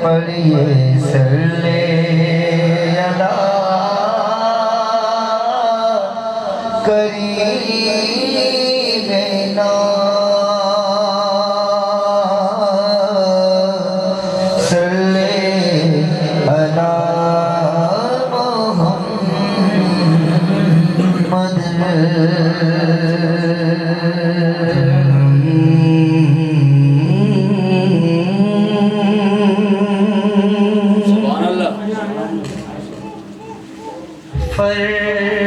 पढ़िए सल्ले अला करीमेना सल्ले अला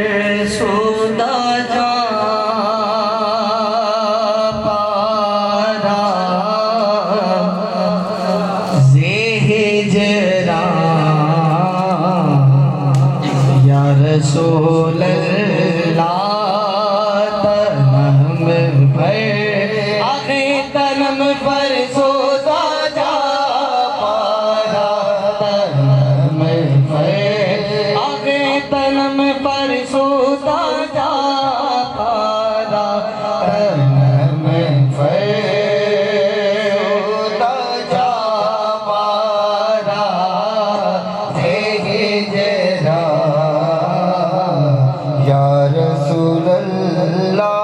फरसुदा जा पारा ज़ेहिजरा या रसूल अल्लाह तनम पर आगे तनम पर सोदा जा पारा तनम पर आगे तनम पर सोदा जा पारा तनम पर सोदा जा पारा ज़ेहिजरा या रसूल अल्लाह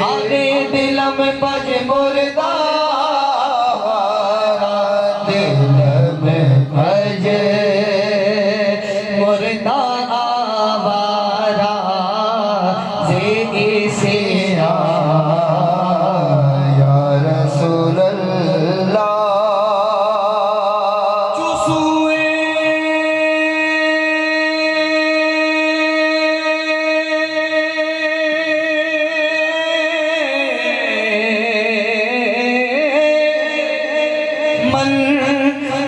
आगे दिल में बज मुर्दा दिल में बज मुर्दा आवारा से या रसूल अल्लाह मन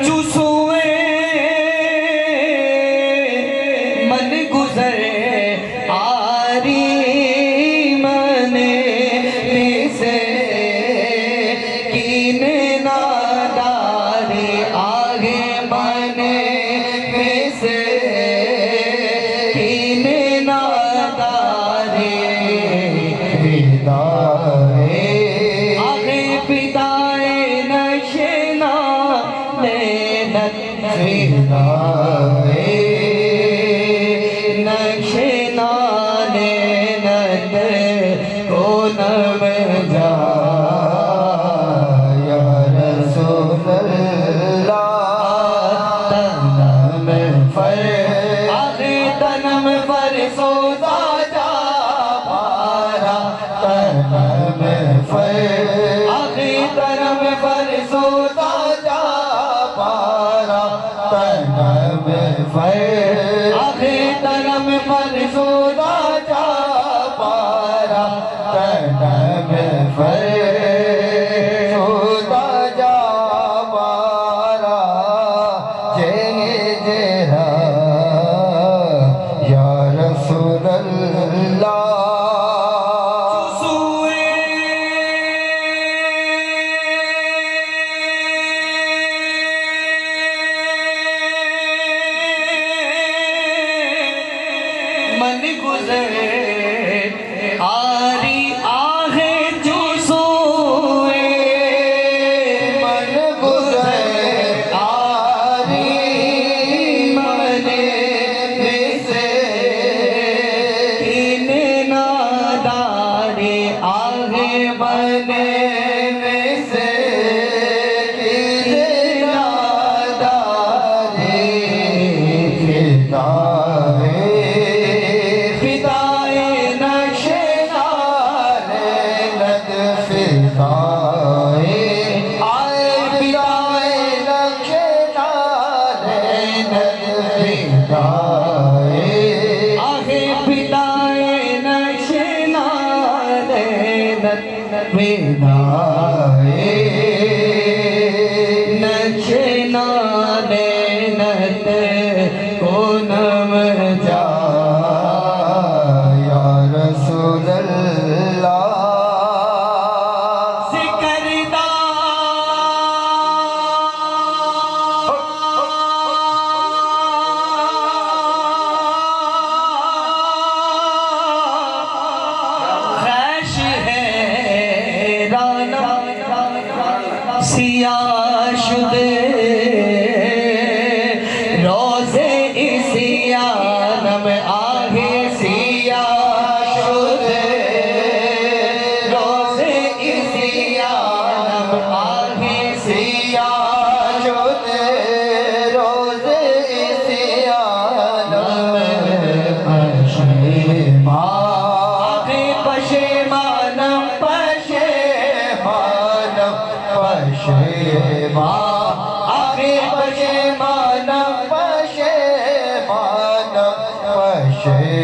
चुसुए मन गुजरे आरी मने से कीने नादारी आगे मने से कीने नादारी पिताए आगे पिताए नशना नक्शना नैनत को नम जा या रसूल अल्लाह तनम पर आगे तनम पर सोदा जा पारा तनम पर आगे तनम पर सोदा जा पारा तनम पर आगे तनम पर सोदा जा पारा तनम पर सोदा जा पारा ज़ेहिजरा या रसूल अल्लाह मन गुजरे आरी आहे जो सोए मन गुजरे आरी मने से फिदाए फिदाए नक्शे नारे नद फिदाए आए फिदाए नक्शे नारे नद फिदाए आगे फिदाए नक्शे नारे नद फिदाए नक्शे नारे नद को नम जा या रसूल अल्लाह सिकरदा खैश है राना सिया शुदे रोज़े इसियान में आगे सिया शुदे रोज़े इसियान में आगे सिया शुदे रोज़े इसियान में पशेमा आगे पशेमानम पशेमानम पशेमा आगे पशेमानम पशेमानम पशेमानम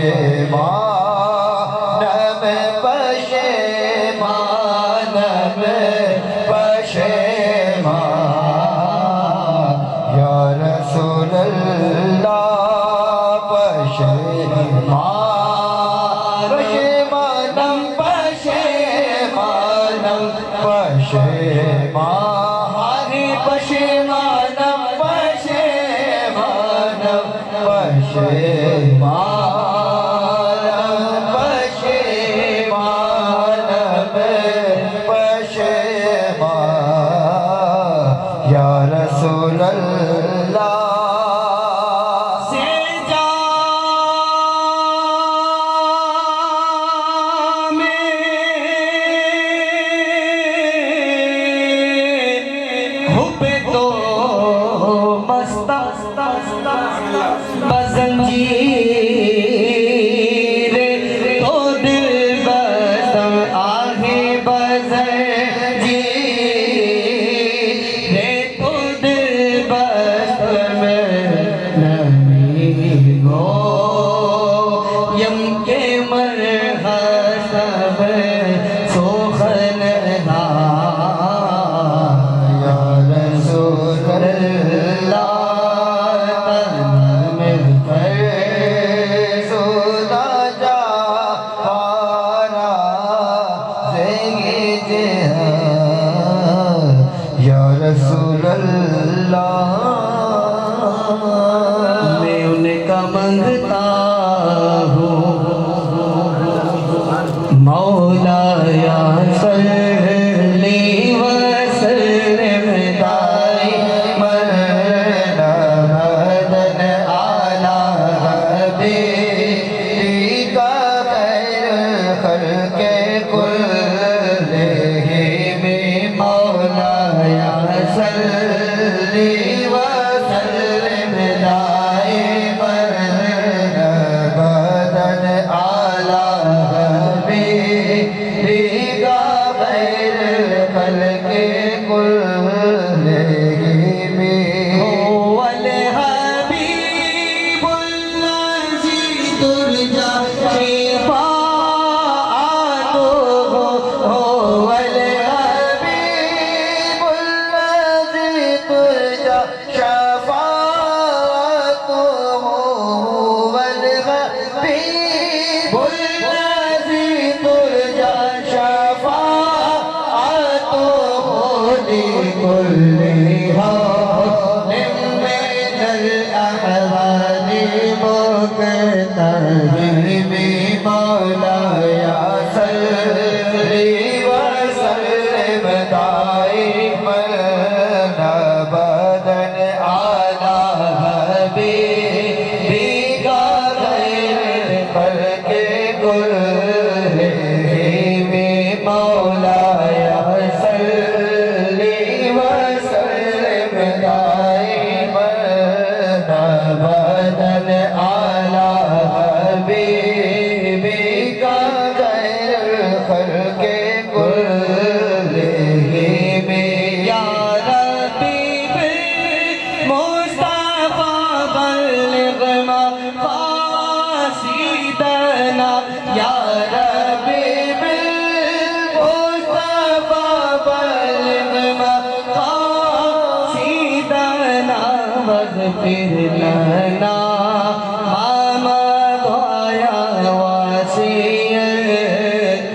पशेमानम पशेमा या रसूल अल्लाह पशेमा पशेमानम पशेमानम पशेमा हरे पशेमानम पशेमानम पशेमानम पशेमानम पशेमा या रसूल अल्लाह से जा हुबे तो मस्ता बजंजीर बदन आला हबीबी का खैर खल्के कुल्लिहिम या रब्बी बिल मुस्तफा बल्लिग मक़ासिदना या रब्बी बिल मुस्तफा बल्लिग मक़ासिदना वग़फिर लना मा मज़ा वासियत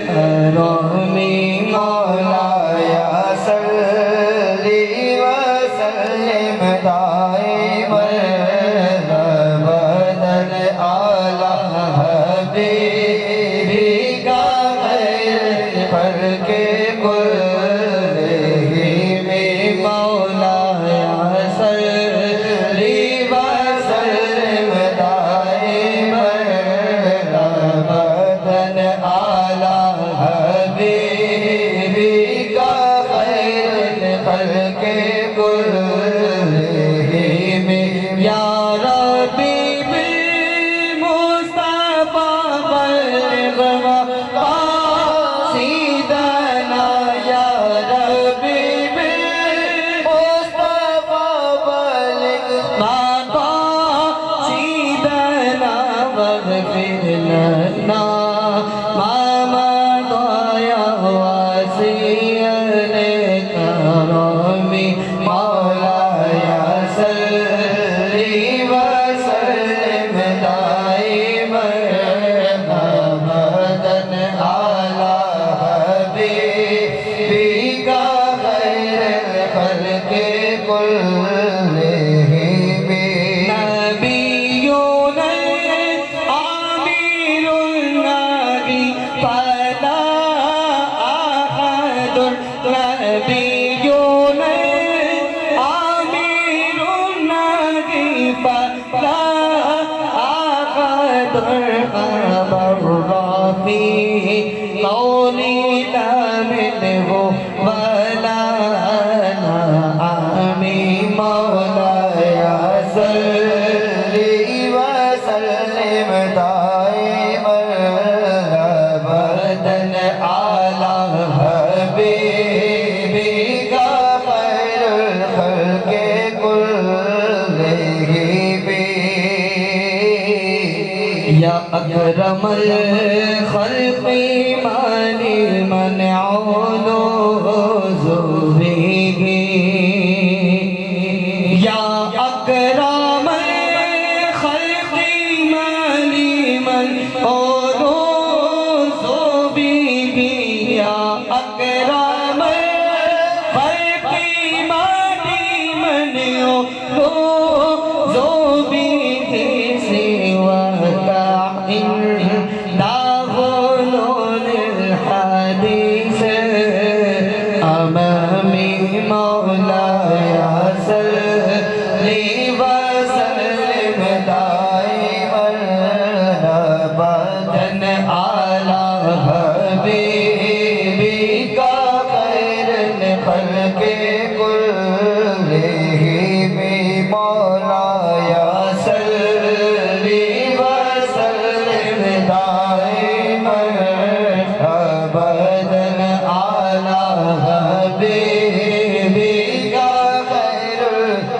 करमी मौलाया सल्ली व सल्लिम दाइमन अबदन आला हबीबी का खैर खल्के कुल्लिहिम मौलाया सल्ली व सल्लिम दाइमन अबदन आला हबीबी का खैर खल्के कुल्लिहिम या रब्बी बिल मुस्तफा बल्लिग मक़ासिदना या रब्बी बिल मुस्तफा बल्लिग मक़ासिदना वग़फिर लना मा मज़ा वासियत करमी मौलाया सल्ली व सल्लिम दाइमन अबदन आला हबीबी का खैर खल्के कुल्लिहिम नबियुन आमिरुन नबी फला अहदुन नबियुन आमिरुन नबी फला अहदुन अबर्रफी कौली लमिनहु वला आमी मौलाया सल्ली व सल्लिम दाइमन अबदन आला हबीबी का खैर खल्के कुल्लिहिम या अकरमल खल्क़ि मानी मन औलुज़ुबिही या अकरमल खल्क़ि मानी मन औलुज़ुबिही या अकरमल खल्क़ि मानी मन औलुज़ुबिही सिवा अमामी मौलाया सल्ली व सल्लिम दाइमन अबदन आला हबीबी का खैर खल्के कुल्लिहिम मौलाया सल्ली व सल्लिम दाइमन अबदन आला हबीबी का खैर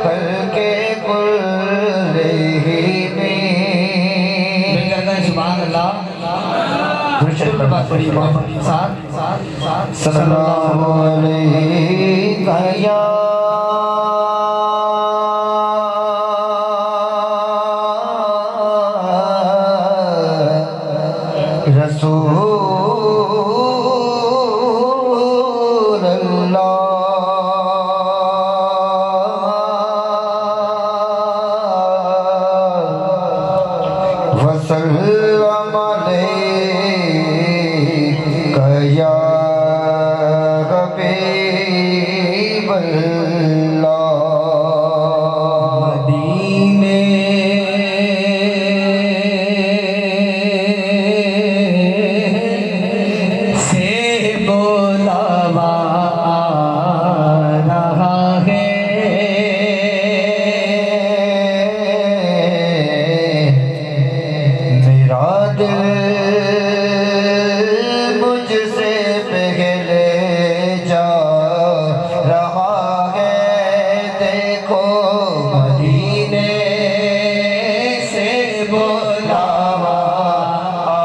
खल्के कुल्लिहिम सुभान अल्लाह सल्लल्लाहु अलैहि रसूल अल्लाह वसल्लम अलैका या आ रहा है दिल मुझसे पहले जा रहा है, देखो मदीने से बुलावा आ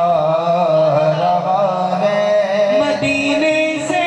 रहा है, मदीने से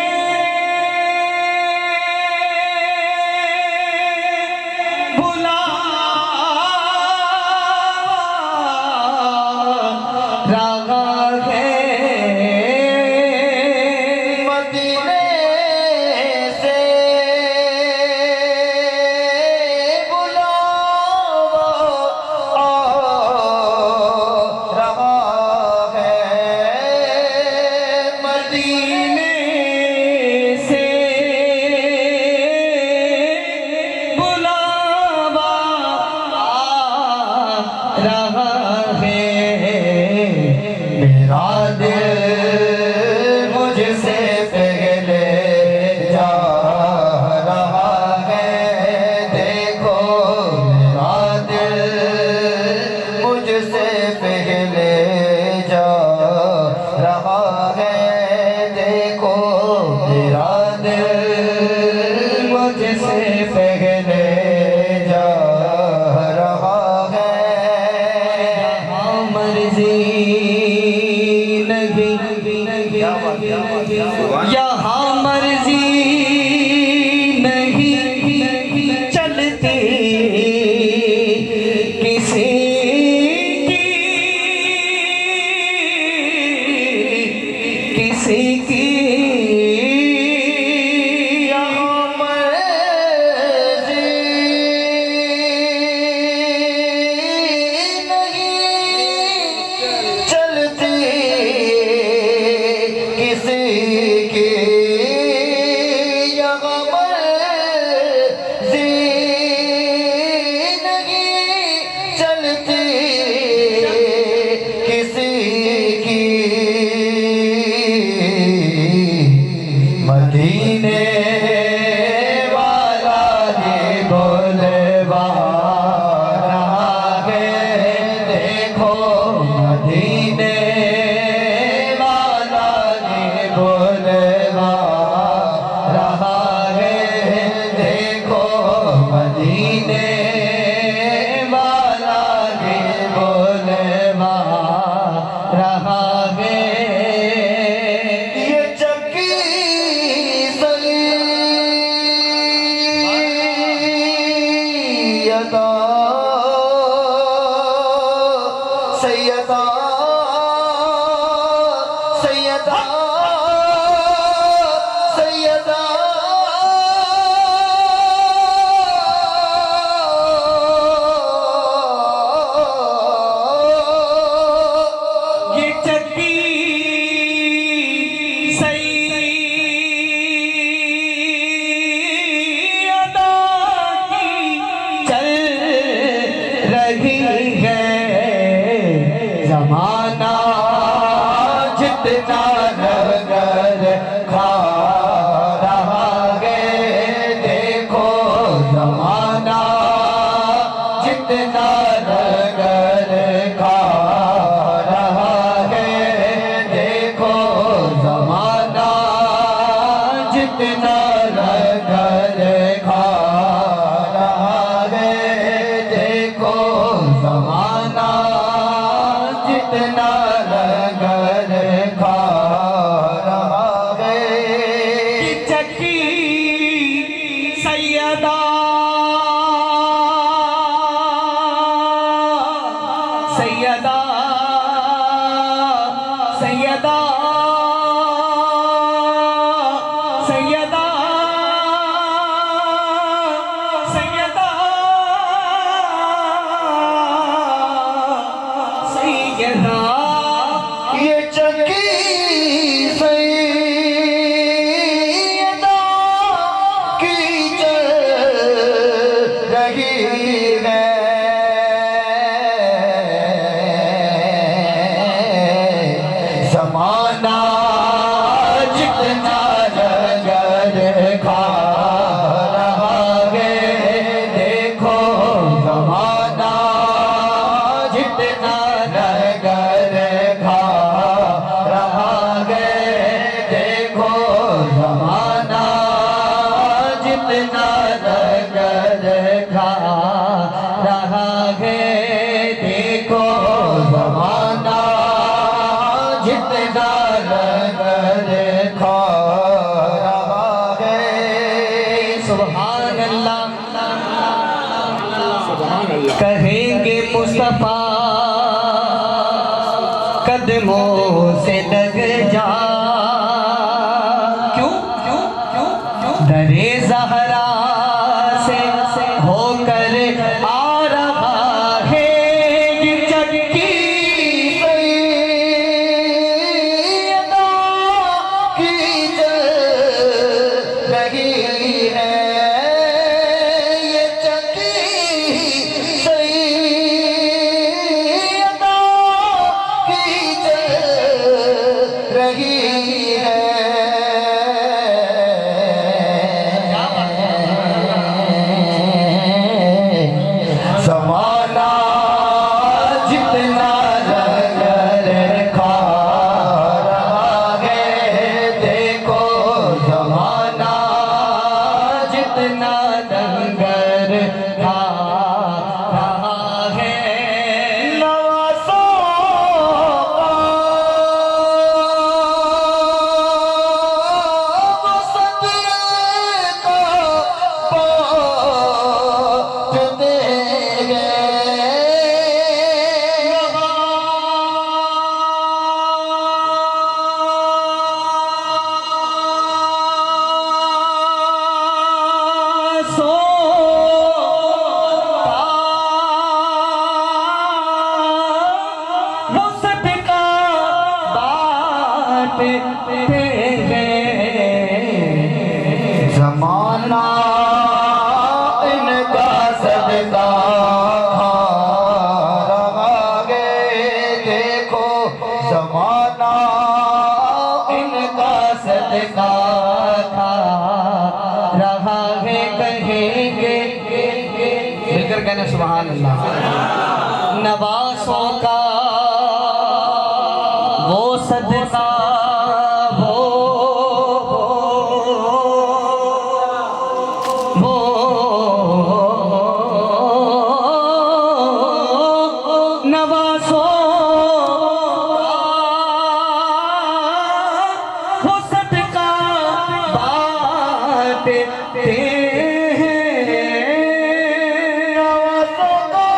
यहाँ मर्जी नहीं चलती किसी की यहाँ मर्जी नहीं चलती किसी की, यहाँ मर्जी नहीं चलती किसी की, मदीने वाला ही बुलवा रहा है, देखो मदीने वाला ही बुलवा रहा है, देखो मदीने वाला ही बुलवा रहा है। ये चक्की सैयदा सैयदा सैयदा सैयदा ये चक्की सैयदा की चल रही है, जमाना जितना नगर खा रहा है, देखो जमाना जितना नगर खा रहा है, देखो जमाना जितना नगर खा रहा है, देखो जमाना जितना नगर खा रहा है। की चक्की सैयदा सैयदा सैयदा सैयदा सैयदा सैयदा ये चक्की सैयदा की चल रही है, जमाना जितना नगर खा रहा है, देखो जमाना जितना नगर कदमों से लग जा, क्यों क्यों क्यों क्यों दरे ज़हरा से होकर आ रहा है ये चक्की सैयदा की चल रही है, ये चक्की सैयदा की चल रही है। ज़माना जितना लंगर खा रहा है, देखो ज़माना जितना लंगर खा रहा है। नवाज़ों का वो सदका बाँट देंगे। वो सदका बांटते हैं। ज़माना इनका सदका खा रहा है, देखो ज़माना इनका सदका खा रहा है। कहेंगे मिलकर कहना सुभान अल्लाह। नवासों का वो सदका वो नवासों का वो सदका बाँटते हैं। नवाज़ों का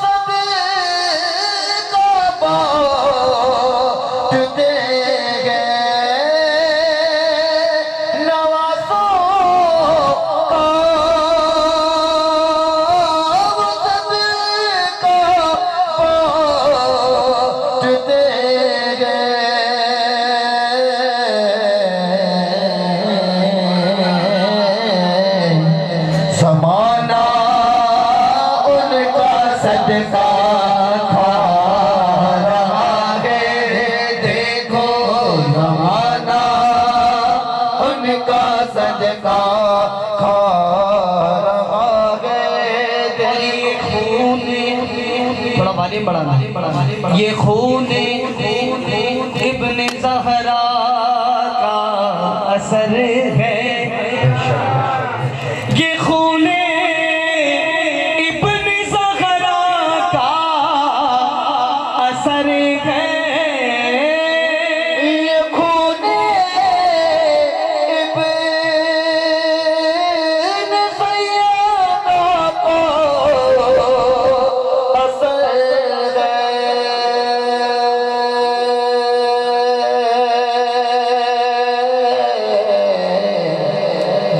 सदका बाँट देंगे। नवाज़ों का वो सदका बाँट देंगे। ज़माना उनका सदका खा रहा है, देखो ज़माना उनका सदका खा रहा है। ये खून थोड़ा वाल्यूम बढ़ाना, ये खून इब्ने ज़हरा का असर है। ये खून इब्ने ज़हरा का असर है। ये खून इब्न सैयदा को असर है।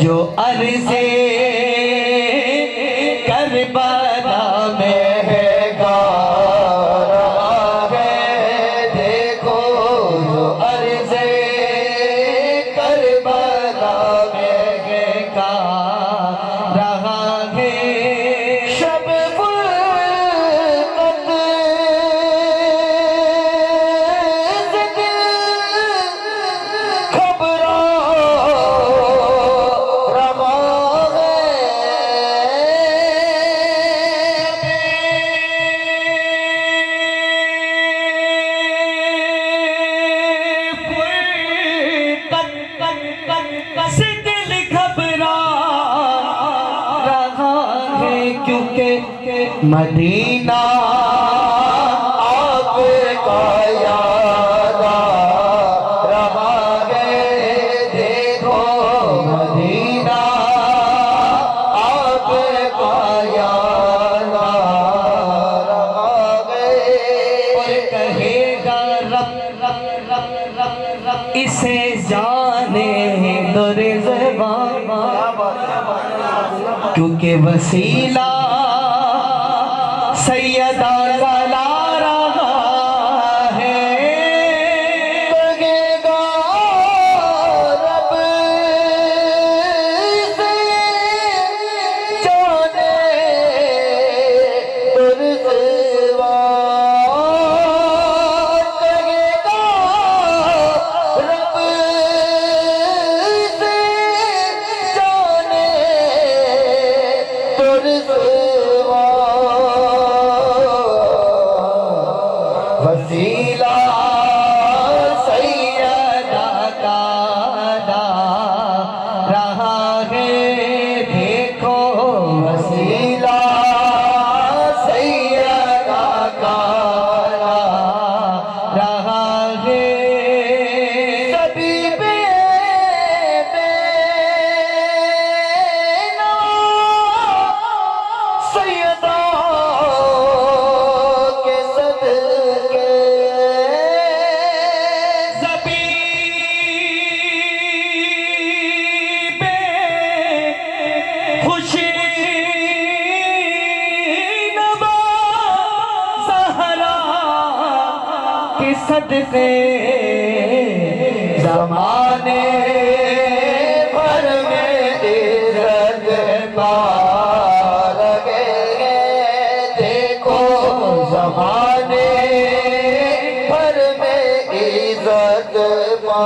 जो अर्ज़े करबला में है गा रहा है, देखो जो अर्ज़े करबला में है गा रहा है। शब फ़ुरक़त से दिल घबरा रहा है। से दिल घबरा रहा है, क्योंकि मदीना आपका याद आ रहा है, देखो मदीना आपका याद आ रहा से जाने दो रिज़वा, क्योंकि वसीला सैयदा का ला रहा है। लगेगा रब से जाने दो रिज़वा, लगेगा रब से जाने दो रिज़वा। वसीला सैयदा का ला रहा है, देखो वसीला सैयदा का ला रहा है। सभी बेना सैयदा के सदके, सभी पे खुशी नवा ज़हरा के सदके, ज़माने भर में इज़्ज़त पा लगेंगे, देखो ज़माने भर में इज़्ज़त पा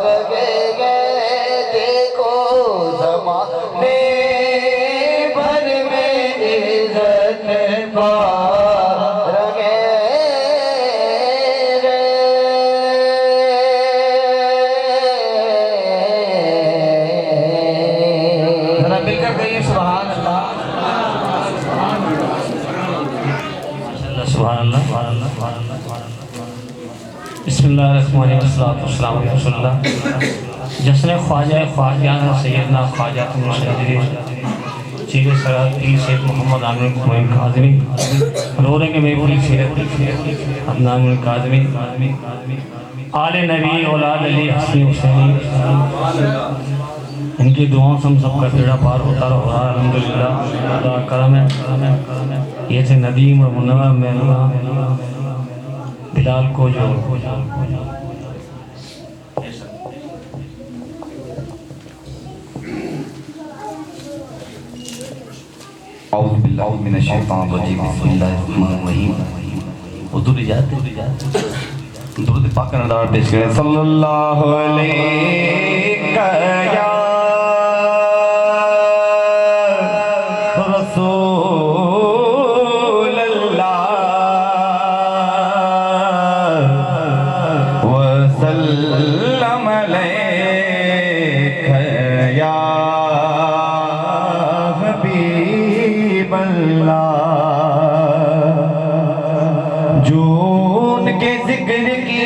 लगेंगे, देखो ज़माने भर में इज़्ज़त पा जरा मिलकर कहिए सुभान अल्लाह। सुभान अल्लाह, सुभान अल्लाह, सुभान अल्लाह, सुभान अल्लाह। बिस्मिल्लाहिर्रहमानिर्रहीम। जश्न ख्वाजा ख्वाजान सैयदना ख्वाजा चीर सरार पीर सैयद मोहम्मद आमिर मोइन काज़मी रो रहे में पूरी सीरत अदनान काज़मी आले नबी औलाद अली हसन हुसैनी, इनकी दुआओं से हम सबका बेड़ा पार होता रहा अल्हम्दुलिल्लाह। अल्लाह करम है। ये थे नदीम और मुनव्वर में बिलाल को जो औज़ु बिल्लाहि मिनश शैतानिर रजीम, बिस्मिल्लाहिर्रहमानिर्रहीम। हुजूर इजाज़त दुरूद पाक का नज़ारा पेश करें। सल्लल्लाहु अलैहि या रसूल अल्लाह व सल्लम अलैका या हबीब अल्लाह। जो उनके जिक्र की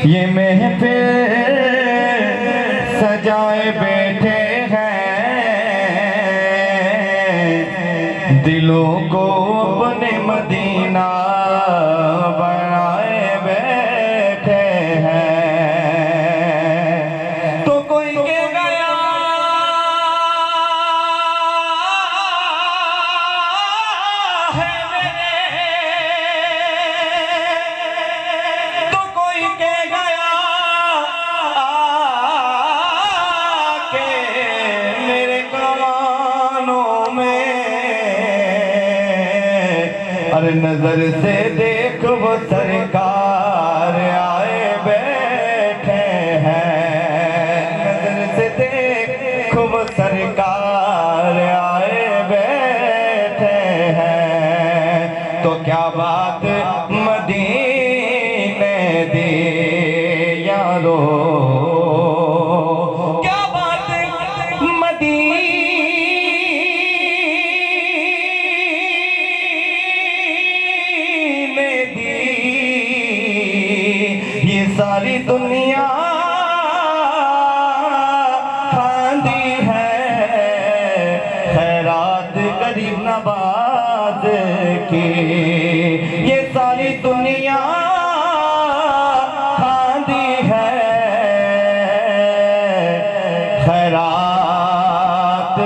ये महफिल सजाए बैठे हैं, दिलों को अपने मदीना बनाए बैठे हैं। तो कोई के गया है मेरे, तो कोई के गया के मेरे कमानों में, अरे नजर से देख वो सरकार आए बैठे हैं, नजर से देख वो सरकार आए बैठे हैं। तो क्या बात मदीने दी यारो, क्या बात मदीने दी, ये सारी दुनिया खांदी है, खैरात गरीब नवाज की ये सारी दुनिया खांदी है खैरात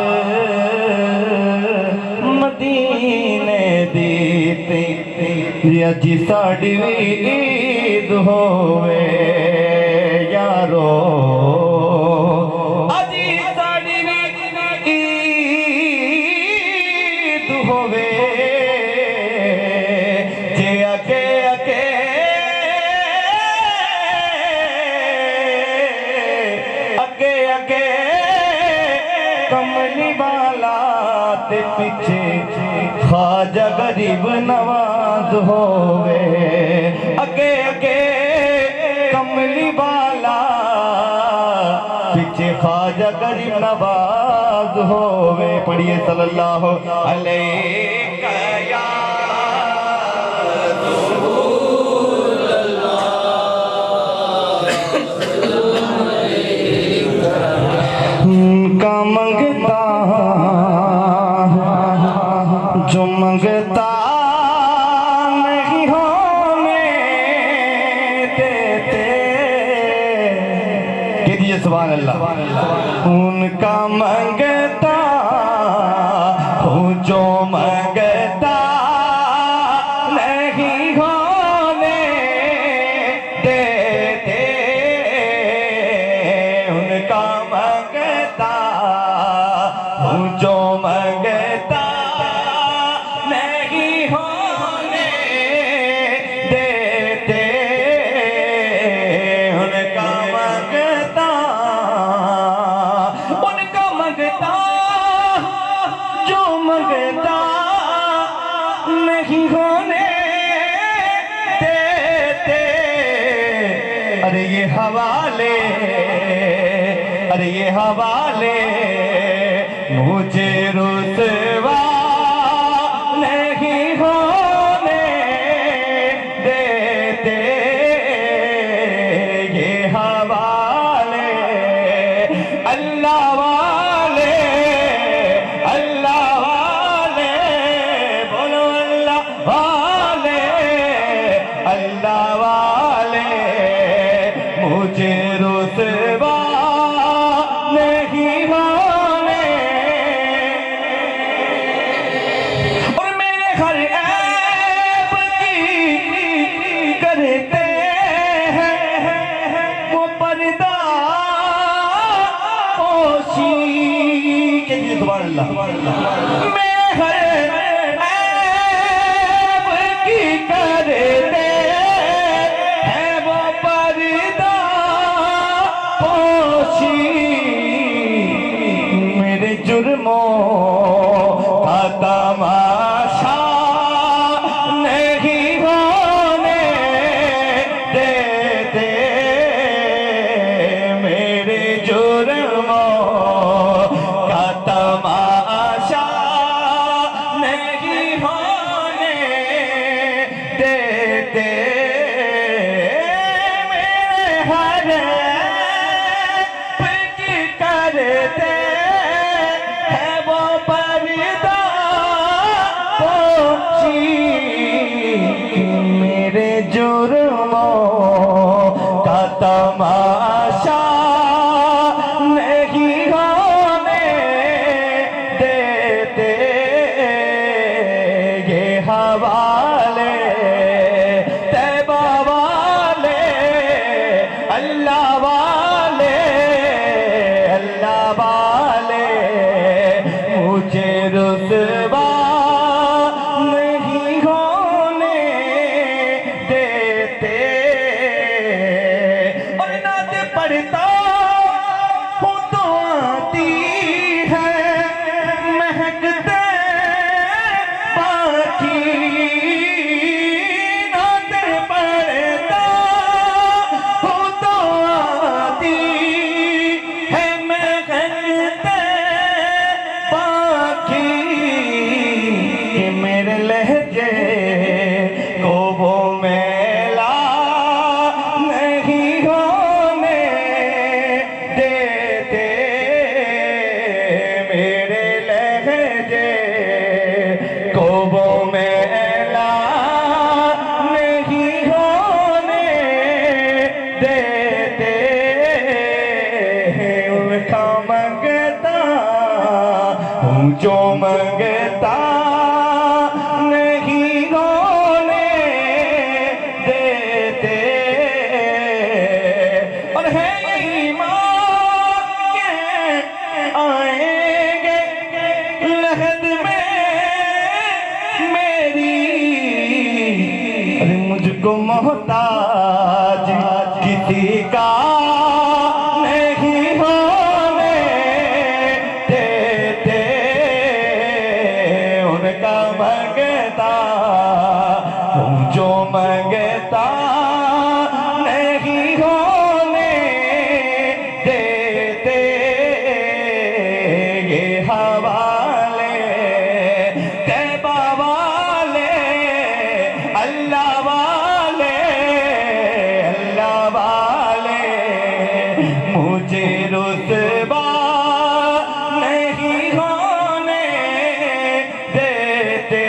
मदीने दी अजी साड़ी ईद होवे यारो अजी साड़ी ईद होवे जे अके अके अके अके कमली वाला ते पीछे ख्वाजा गरीब नवाज होवे अगे अगे कमली वाला पीछे ख्वाजा गरीब नवाज होवे। पढ़िए सल्लल्लाहु अलैहि या का मंगता जो मंगता नहीं होने देते कीजिए सुभान अल्लाह उनका मंगता हूँ जो मंगता नहीं होने देते उनका मंगता हूँ जो मंगता नहीं होने देते उनका मंगता जो मंगता नहीं होने देते। अरे ये हवाले मुझे रुसवा नहीं होने देते ये हवाले अल्लाह वाले बोलो अल्लाह वाले मुझे रुसवा नहीं होने और मेरे हर ऐब की करते हैं वो पर्दा पोशी कीजिए सुभान अल्लाह मेरे हर ऐब की करते हैं वो पर्दा पोशी मेरे जुर्मों का तमाशा नहीं होने देते मेरे जुर्मों का तमाशा नहीं होने देते मेरे हर करते हैं वो पर्दा पोशी मेरे जुर्मों का तमाशा नहीं होने देते ये हवाले तैबा वाले अल्लाह वाले अल्लाह जो मंगता नहीं होने देते और है ईमान के आएंगे लहद में मेरी अरे मुझको मोहताज किसी का नहीं होने देते उनका मंगता जो मंगता नहीं होने देते ये हवाले तैबा वाले अल्लाह वाले मुझे रुतबा नहीं होने देते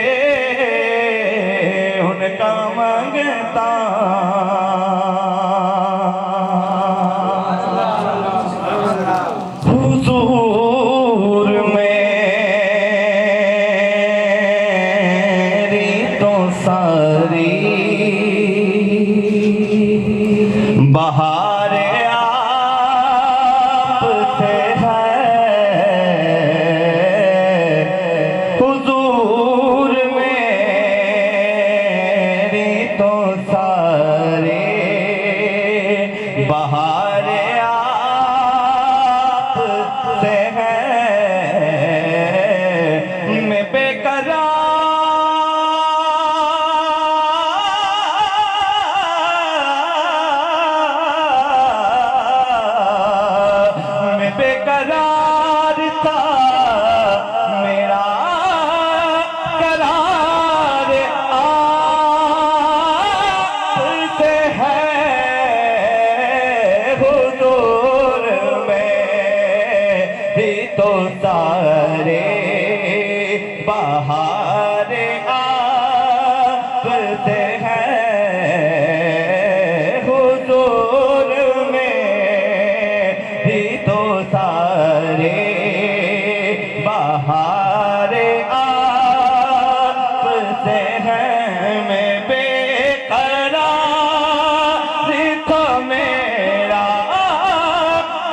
उनका मंगता हुजूर मेरी तो सारी बहार आपसे है हुजूर मेरी तो सारे बहार आपसे है मैं बेकरार था मेरा करार आपसे है हुजूर मेरी तो सारे बहार आपसे है हुजूर मेरी तो सारे बहार आपसे हैं मैं बेकरार था मेरा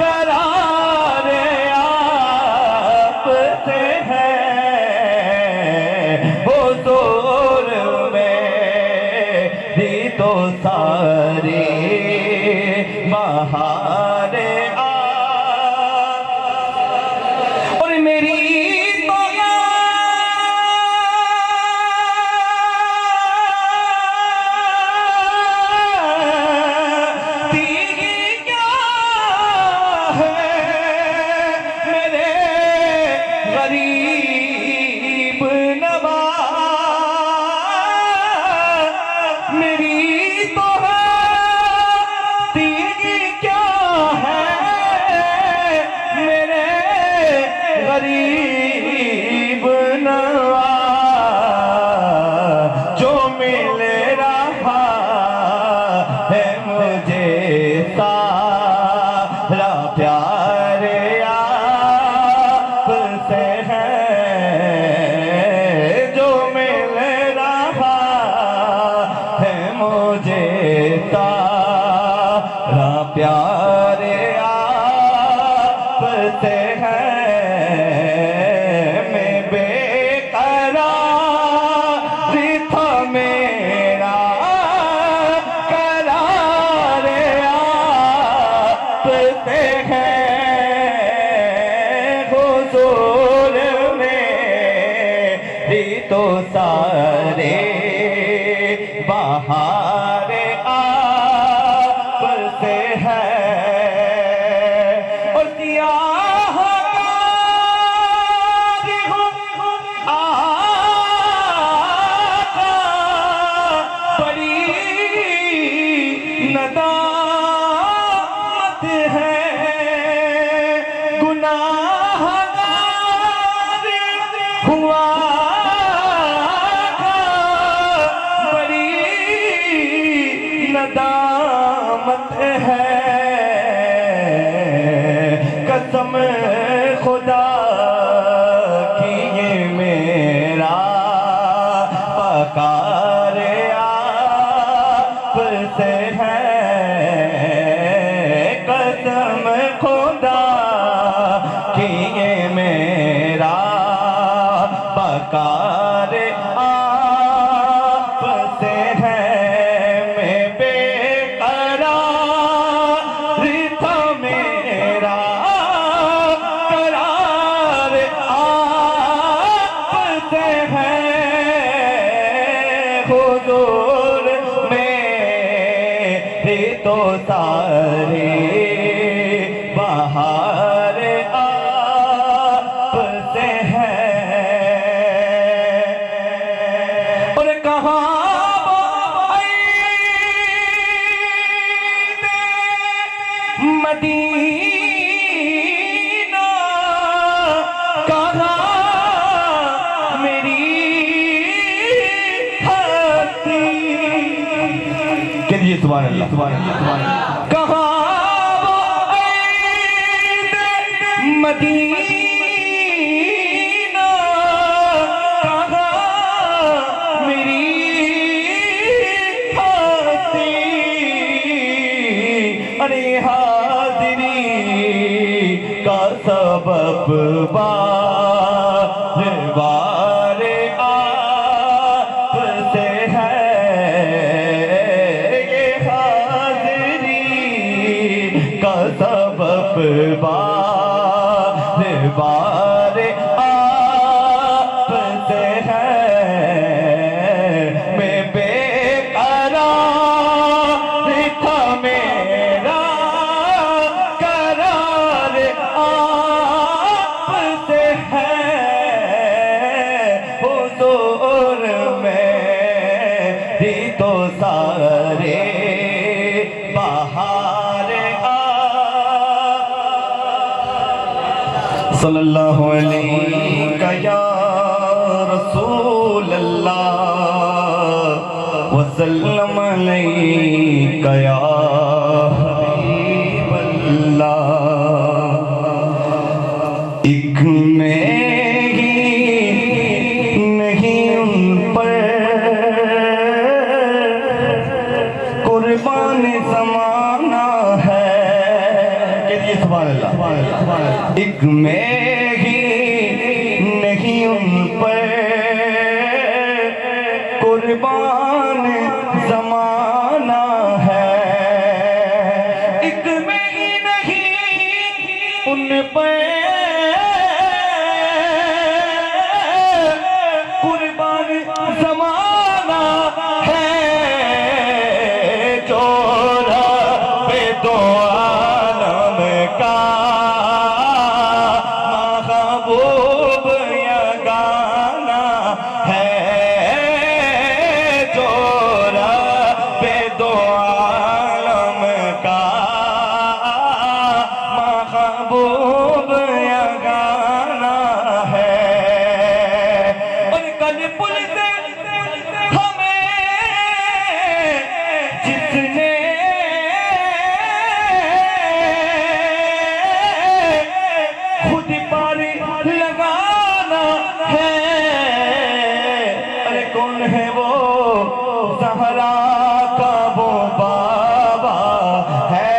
करार आपसे है हुजूर मेरी तो सारे बहार और मेरी तो क्या है मेरे गरीब नवाज मेरी तो क्या है मेरे गरीब नवाज जो मिल रहा है मुझे सारा प्यार आपसे है जो मिल रहा है मुझे सारा प्यार आपसे है मैं बेकरार था मेरा करार आपसे है हुजूर मेरी तो सारे बहार आपसे है और सियाह आका बड़ी नदामत है गुनाहगार हुआ बड़ी नदामत है कसम खुदा की सारे बाहर आपसे है। और कहाँ मदीना, कहाँ मेरी हस्ती। कहिए सुभान अल्लाह, सुभान अल्लाह, सुभान अल्लाह। कहाँ मदीना, कहाँ मेरी हस्ती। अरे हाज़िरी का सबब बार बार आपसे है। ये हाज़िरी का सबब बार बार आपसे है। मैं बेकरार था, मेरा करार आपसे है। हुज़ूर मेरी तो सारे बाहर सल्लल्लाहु अलैहि या रसूल अल्लाह वसल्लम अलैका या हबीब अल्लाह। एक मैं ही नहीं उन पर कुर्बान ज़माना है। कहिए सुभान अल्लाह, सुभान अल्लाह, सुभान अल्लाह। एक मैं ही नहीं उन पर कुर्बान ज़माना है। एक मैं ही नहीं उन पर कुर्बान ज़माना है। जो रब्बे दो आलम का महबूब या गाना है। जो रब्बे दो आलम का महबूब या गाना है। और कल पुल से हमें जिसने खुद पार लगाना है। अरे कौन है वो? ज़हरा का वो बाबा है।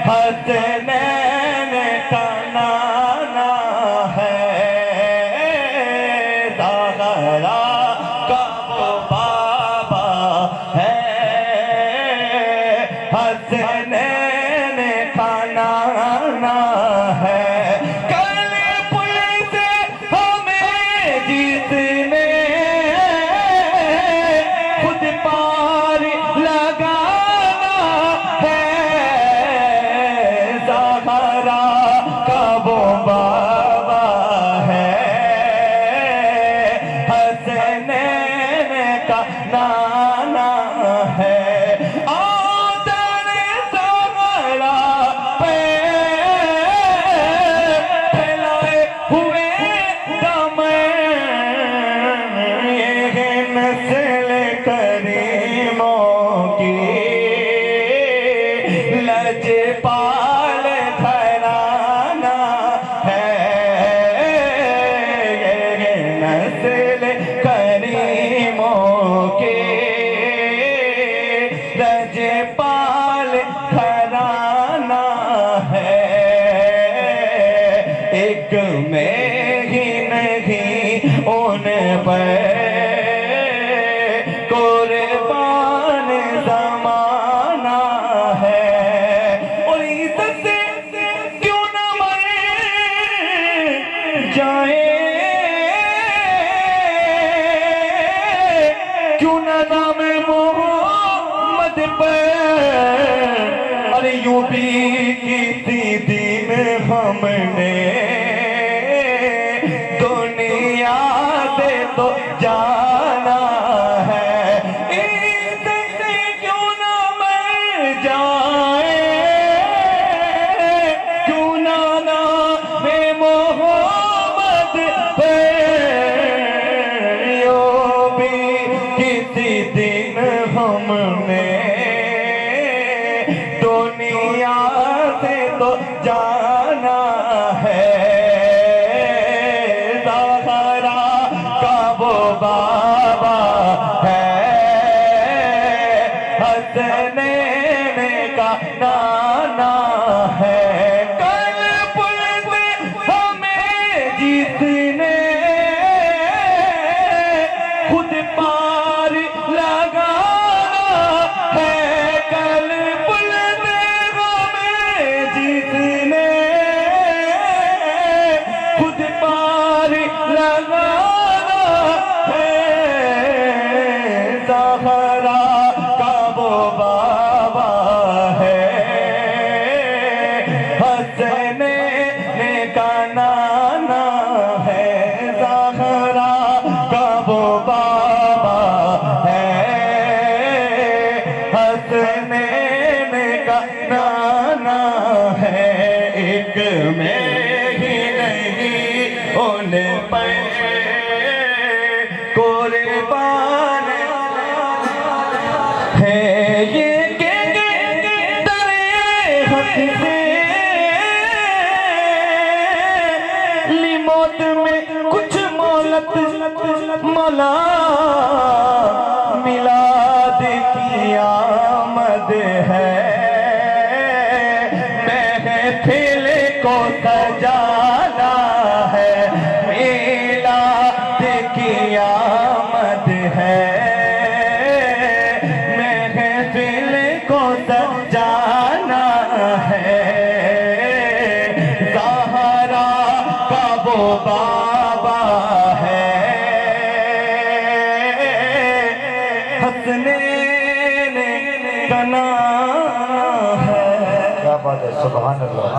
हसनैन का नाना है। ज़हरा का वो बाबा है। हसनैन का नाना है। कल पुल से हमें जिसने खुद पार लगाना है। ज़हरा का वो बाबा है। हसनैन का नाना है। आदर ज़हरा पे फैलाए हुए दामन, ये है नस्ल करीमों की लजपाल घराना है। ये है नस्ल करीमों की लजपाल घराना है। एक मैं ही नहीं उन पर कुर्बान ज़माना है। और इज्जत से क्यों न मर जाए, क्यों न नाम मोहम्मद पर यूं भी की दीन हमने दुनिया से तो जाना है, इससे क्यों ना मर जाए, क्यों ना नामे मोहम्मद पे यूं भी किसी दिन हमने दुनिया से तो जाना है। ज़हरा का वो बाबा है, हसनैन का नाना है। कल पुल पे हमें जिसने खुद पार लगाना है, कल पुल पे हमें जिसने खुद पार लगाना है। ज़हरा का वो बाबा है, हसनैन का नाना है। ज़हरा का वो बाबा है, हसनैन का नाना है। एक में ही नहीं उन पे कुर्बान है ये के दरे हक से ली मौत में कुछ मोहलत मौला मिलाद की आमद है। महफिल को सजाना है, मिलाद की आमद है। महफिल को सजाना है। ज़हरा का वो बाबा है, हसनैन का नाम है। क्या बात है, सुभान अल्लाह।